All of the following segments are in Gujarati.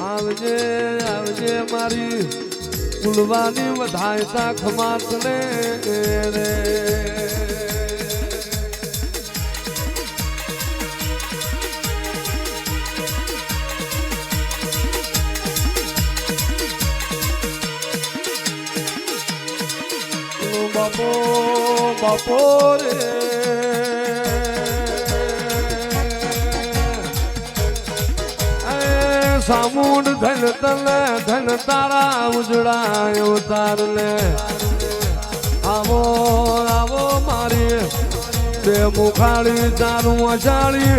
આવજે આવજે મારી ફૂલવાની વધાયતા ખમાત ને રે બાપો બાપો રે સામુંડ ધન તલે ધન તારા ઉજળાય ઉતાર લે આવો આવો મારી બે મુખાડી તારું અજાળી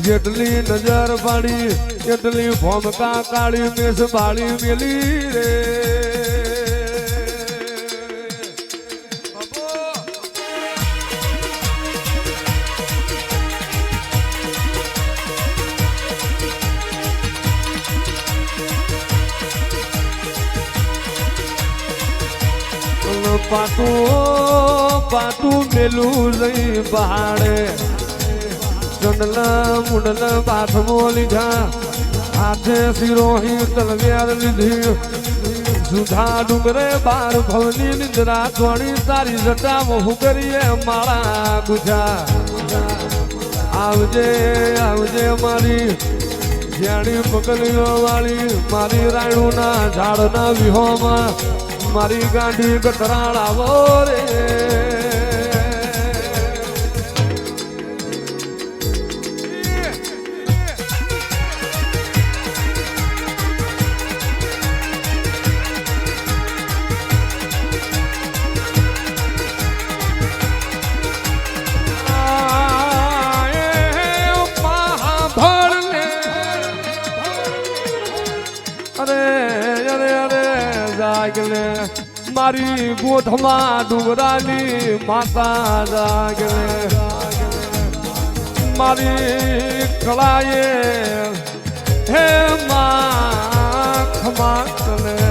જેટલી નજર પાડી એટલી ભોમકા કાળી મેસ બાળી મેલી રે પાટું મેલું જઈ પહાડે ચંડલા મુંડલા પાથમો લીધા હાથે સિરોહી તલવાર લીધી સુધા ડુંગરે બાર ભવની નિંદ્રા થોડી તારી જટા વહુ કરીએ માળા ગુજા આવજે આવજે મારી જ્યાણી પગલીઓ વાળી મારી રાયણુના ઝાડના વિહોમાં મારી ગાંડી ગતરાળ આવો રે જાગલે મારી ગોઠમાં ડુંગરાની માતા જાગલે મારી કળાએ હે માં ખમાતને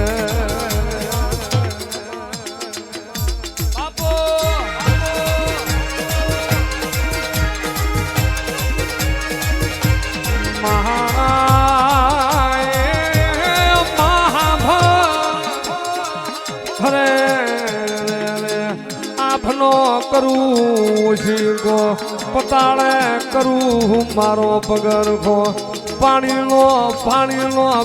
કરું શીખો પતાળે કરું મારો પગરખો પાણીનો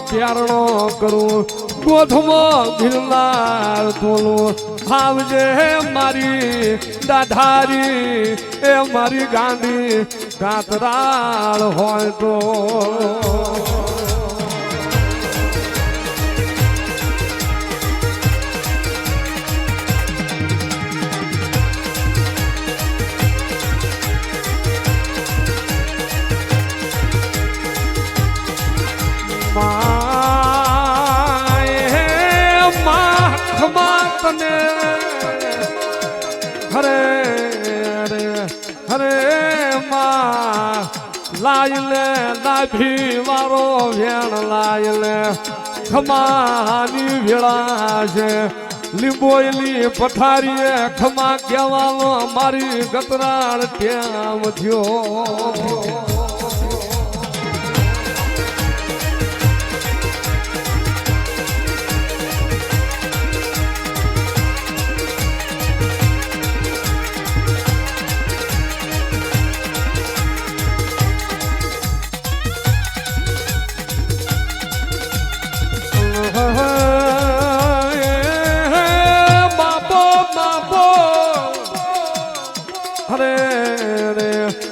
પ્યારણો કરું ગોધમો ભીલનાર થોલું આવજે મારી દાઢારી એ મારી ગાંડી કાતરાળ હોય તો હરે હરે હરે માં લાય લે લાભી વારો વેણ લાય લે ખમાની ભેળા છે લીંબોયલી પથારીએ ખમા કહેવાનો મારી ગતરાળ ત્યાં થયો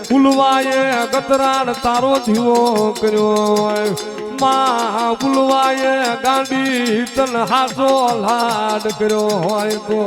ફૂલવાએ ગતરાળ તારો જીવો કર્યો માં ફૂલવાએ ગાંડી તન હાસો લાડ કર્યો હોય તો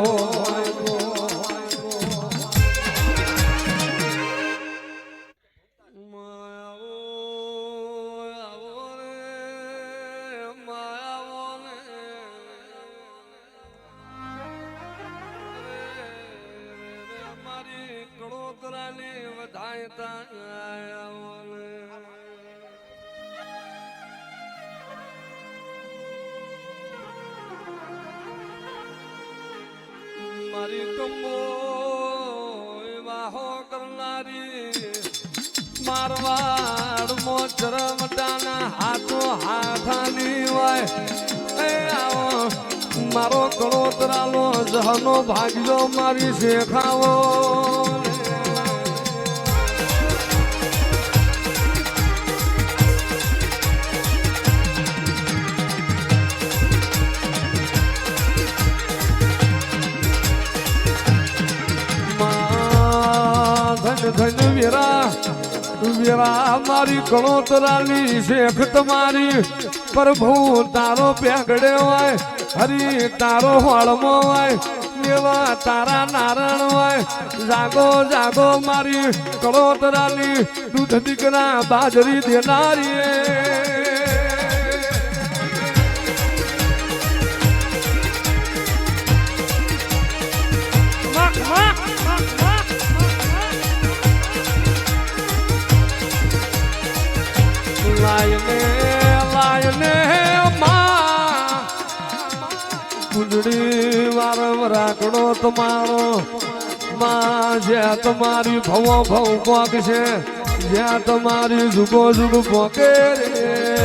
મારી કમો વાહો મારી મારવાડ મોચર મટાના હાથો હાથાની હોય એ આવો મારો કળોતરાલો જહનો ભાગ્યો મારી શેખાવો ધન વીરા વીરા મારી કળોતરાની શેખ તમારી પ્રભુ તારો પેગડે હોય હરી તારો હોળમો હોય એવા તારા નારણ હોય જાગો જાગો મારી કળોતરાની દૂધ દીકરા બાજરી દેનારી લાયને માં કુંડળી વારમ રાખડો તમારો માં જ્યાં તમારી ભવો ભવ પોક છે જ્યાં તમારી જુગો જુગ પોકે રે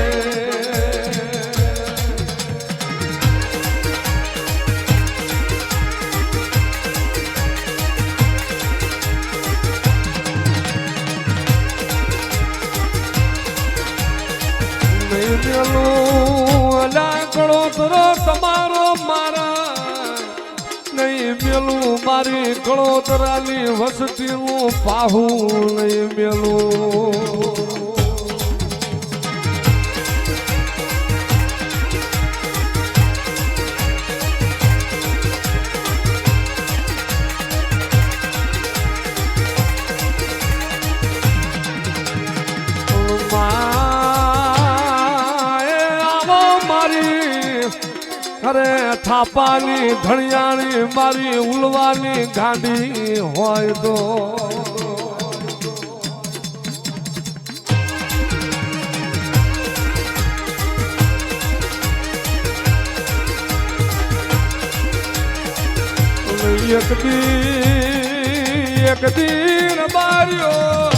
કળોતરો તમારો મારા નહીં મેલું મારી કળોતરાની વસતીનું પાહું નહીં મેલું અરે થાપાની ધણિયાણી મારી ઉલવાની ગાંડી હોય તો એક દીન બાર્યો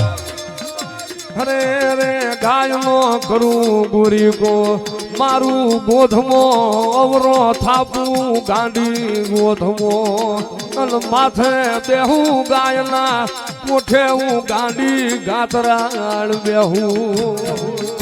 અરે રે ગાયનો કરું ગોરી કો મારું ગોધમો અવરો થાપું ગાંડી ગોધમો અને માથે બેહું ગાયના મોઠે હું ગાંડી ગાતરાળ બેહું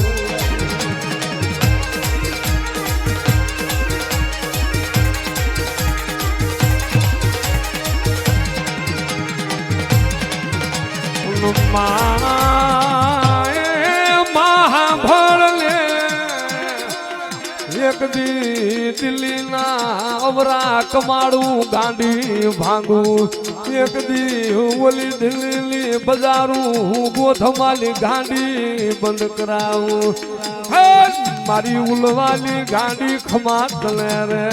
એક દી દિલ્હીના અવરા કમાડું ગાંડી ભાંગું એક દી ઓલી દિલ્હી બજારું ગોધમાલી ગાંડી બંધ કરાવું મારી ઉલવાની ગાંડી ખમા ચલે રે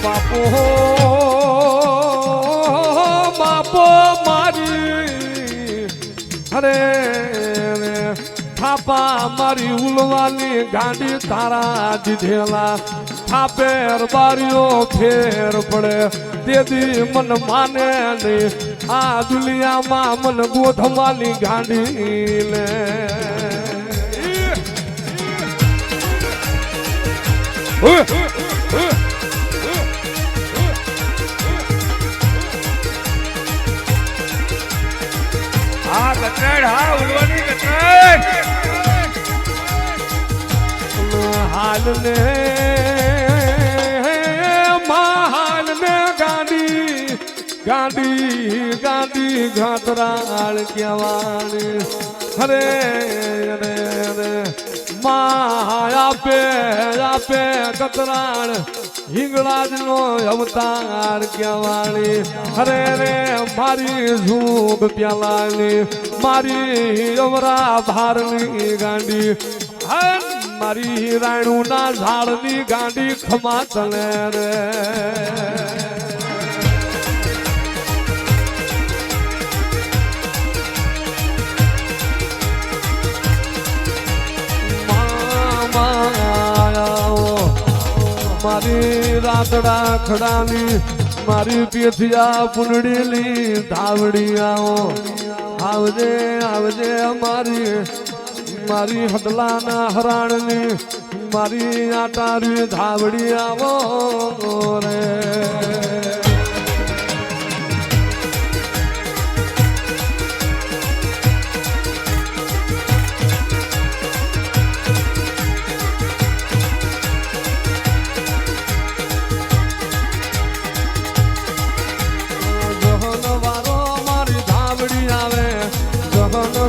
બાપો બાપો મારી અરે થાપા મારી ઉલવાની ગાંડી તારા દીધેલા થાપેર બારીઓ ફેર પડે તેથી મન માને નહીં આ દુનિયામાં મન ગોધમાલી ગાંડી લે હાલ ને હાલ ને ગાંડી ગાંડી ગાંડી ઘાતરાળ કહેવાની અરે અરે અરે માં આપે આપે કતરાળ હિંગળાજ નો અવતાર કહેવાળી અરે રે મારી ઝૂગ પ્યાલાની મારી અમરા ભારની ગાંડી મારી રાણું ના ઝાડની ગાંડી ખમા ચલે રે મારી રાતડા ખડાની મારી પેથિયા પુનડેલી ધાવડી આવો આવજે આવજે મારી હડલાના હરાણની મારી આટારી ધાવડી આવો રે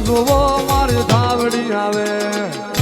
જુઓ મારી ધાવડી આવે